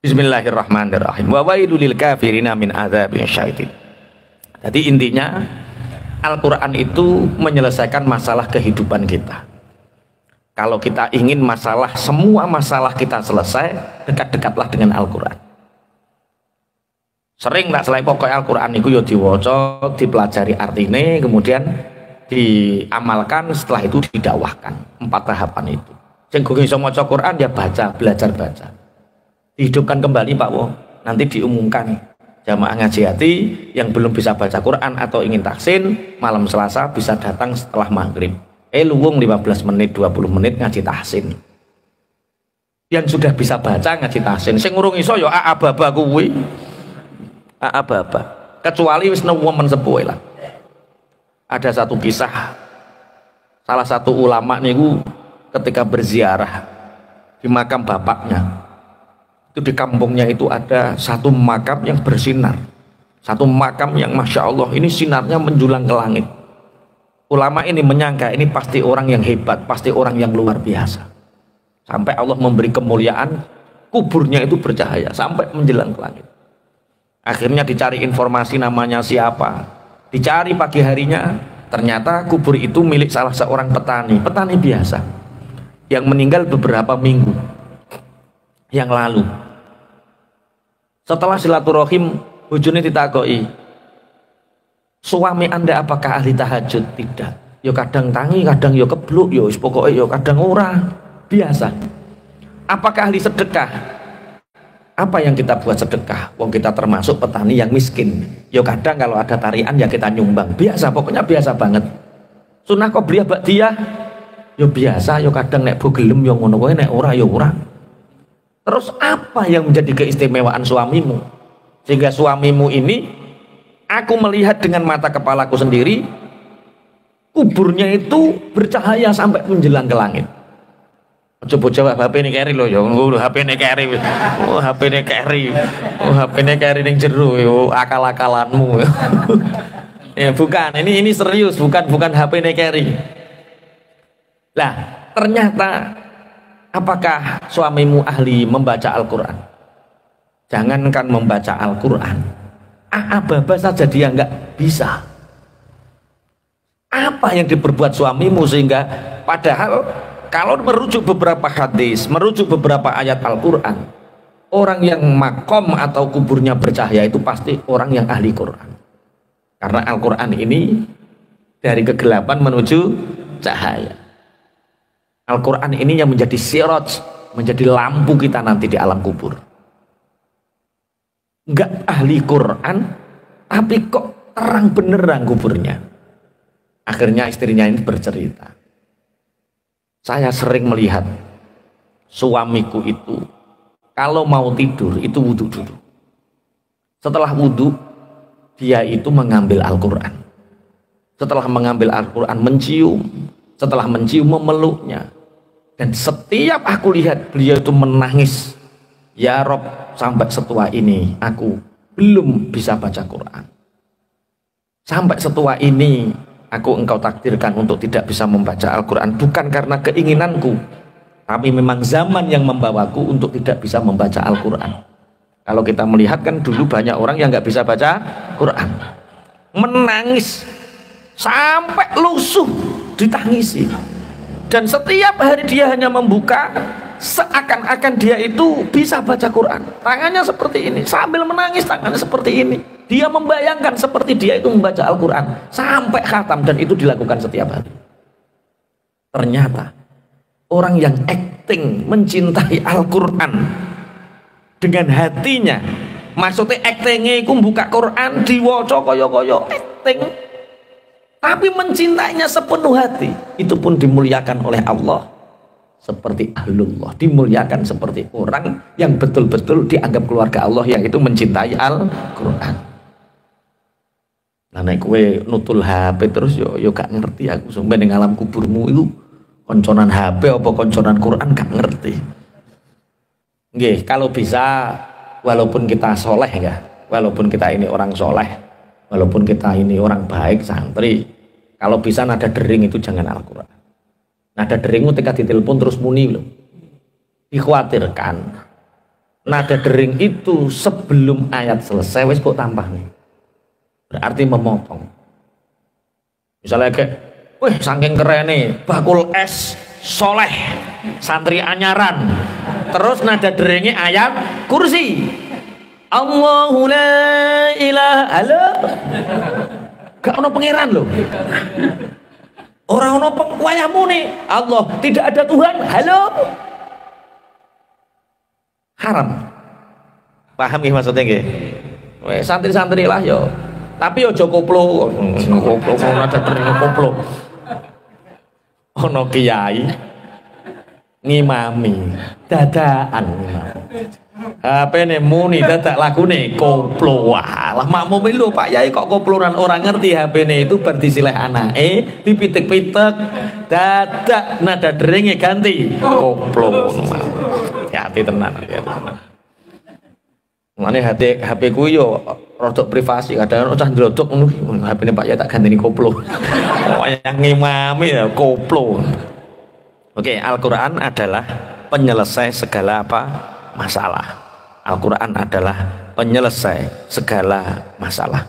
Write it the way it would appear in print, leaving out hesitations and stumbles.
Bismillahirrahmanirrahim. Wa wailul lil kafirina min adzabin syadid. Jadi intinya Al-Quran itu menyelesaikan masalah kehidupan kita. Kalau kita ingin semua masalah kita selesai, dekat-dekatlah dengan Al-Quran. Sering tak selain pokoknya Al-Quran itu ya diwaca, dipelajari artinya, kemudian diamalkan, setelah itu didakwahkan. 4 tahapan itu. Sing gak iso maca Quran ya baca, belajar baca. Dihidupkan kembali Pak Wo, nanti diumumkan jamaah ngaji hati yang belum bisa baca Quran atau ingin tahsin malam Selasa bisa datang setelah maghrib luwung 15 menit 20 menit ngaji tahsin. Yang sudah bisa baca ngaji tahsin, sing urung iso ya aba-aba kuwi aba-aba, kecuali wis nemen sepuh lah. Ada satu kisah salah satu ulama niku ketika berziarah di makam bapaknya. Itu di kampungnya itu ada satu makam yang bersinar, satu makam yang Masya Allah ini sinarnya menjulang ke langit. Ulama ini menyangka ini pasti orang yang hebat, pasti orang yang luar biasa, sampai Allah memberi kemuliaan, kuburnya itu bercahaya sampai menjulang ke langit. Akhirnya dicari informasi namanya siapa, dicari pagi harinya, ternyata kubur itu milik salah seorang petani biasa yang meninggal beberapa minggu yang lalu. Setelah silaturahim, bojone ditakoi, suami Anda apakah ahli tahajud? Tidak. Yo kadang tangi, kadang yo kebluk, yo pokoknya yo kadang ora, biasa. Apakah ahli sedekah? Apa yang kita buat sedekah? Wong kita termasuk petani yang miskin. Yo kadang kalau ada tarian ya kita nyumbang, biasa, pokoknya biasa banget. Sunah qobliyah ba'diyah, yo biasa, yo kadang nek bogelem yo ngono wae, nek ora yo ora. Terus apa yang menjadi keistimewaan suamimu sehingga suamimu ini, aku melihat dengan mata kepalaku sendiri, kuburnya itu bercahaya sampai menjelang ke langit. Coba jawab, HP ini keri loh ya, HP ini keri, oh HP ini keri, oh HP ini keri ning jero yo, akal-akalanmu. Ya bukan, ini serius, bukan HP ini keri. Lah ternyata apakah suamimu ahli membaca Al-Quran? Jangankan membaca Al-Quran, aba-aba saja dia nggak bisa. Apa yang diperbuat suamimu sehingga padahal kalau merujuk beberapa hadis, merujuk beberapa ayat Al-Quran, orang yang makom atau kuburnya bercahaya itu pasti orang yang ahli Quran. Karena Al-Quran ini dari kegelapan menuju cahaya. Al-Quran ini yang menjadi siraj, menjadi lampu kita nanti di alam kubur. Enggak ahli Quran, tapi kok terang benerang kuburnya. Akhirnya istrinya ini bercerita, saya sering melihat suamiku itu kalau mau tidur itu wudhu dulu. Setelah wudhu dia itu mengambil Al-Quran. Setelah mengambil Al-Quran mencium, setelah mencium memeluknya. Dan setiap aku lihat beliau itu menangis, ya Rob, sampai setua ini aku belum bisa baca Quran. Sampai setua ini aku engkau takdirkan untuk tidak bisa membaca Al-Quran, bukan karena keinginanku, tapi memang zaman yang membawaku untuk tidak bisa membaca Al-Quran. Kalau kita melihat kan dulu banyak orang yang nggak bisa baca Quran, menangis sampai lusuh ditangisi. Dan setiap hari dia hanya membuka seakan-akan dia itu bisa baca Quran. Tangannya seperti ini, sambil menangis tangannya seperti ini. Dia membayangkan seperti dia itu membaca Al-Quran sampai khatam, dan itu dilakukan setiap hari. Ternyata orang yang acting mencintai Al-Quran dengan hatinya, maksudnya actingnya itu buka Quran diwaca koyo-koyo acting, tapi mencintainya sepenuh hati, itu pun dimuliakan oleh Allah seperti ahlullah, dimuliakan seperti orang yang betul-betul dianggap keluarga Allah, yaitu mencintai Al-Quran. Nah nek kowe nutul HP terus yo gak ngerti aku, sampe ning alam kuburmu itu konconan HP apa konconan Quran gak ngerti. Nggih, kalau bisa walaupun kita soleh ya, walaupun kita ini orang soleh, walaupun kita ini orang baik santri, kalau bisa nada dering itu jangan Al-Quran. Nada dering ketika ditelepon terus muni loh, dikhawatirkan nada dering itu sebelum ayat selesai wis kok tambah nih, berarti memotong. Misalnya kayak, wih saking keren nih, bakul es soleh santri anyaran, terus nada deringnya ayat kursi, Allahu la ilaha halo, gak ono pangeran loh, orang ono pengwayamu nih, Allah tidak ada Tuhan halo, haram. Paham nggih maksudnya nggih? Weh santri-santri lah yo. Tapi ojo koplo. Koplo nada dering koplo. Ono kiai ngimami dadaan ngimami. HP ne muni dadak lagune koplo. Wah, lah makmum lho Pak Yai kok koploran orang ngerti HP ne itu bar disileh anake, dipitik-pitek dadak nada deringe ganti koplo. Hati tenan ya. Mane HP ku yo rodok privasi, kadang cah ndrodok ngono HP-ne Pak ya tak ganteni koplo. Wayang ngimami ya koplo. Oke, Al-Qur'an adalah penyelesai segala apa? Masalah. Al-Qur'an adalah penyelesai segala masalah.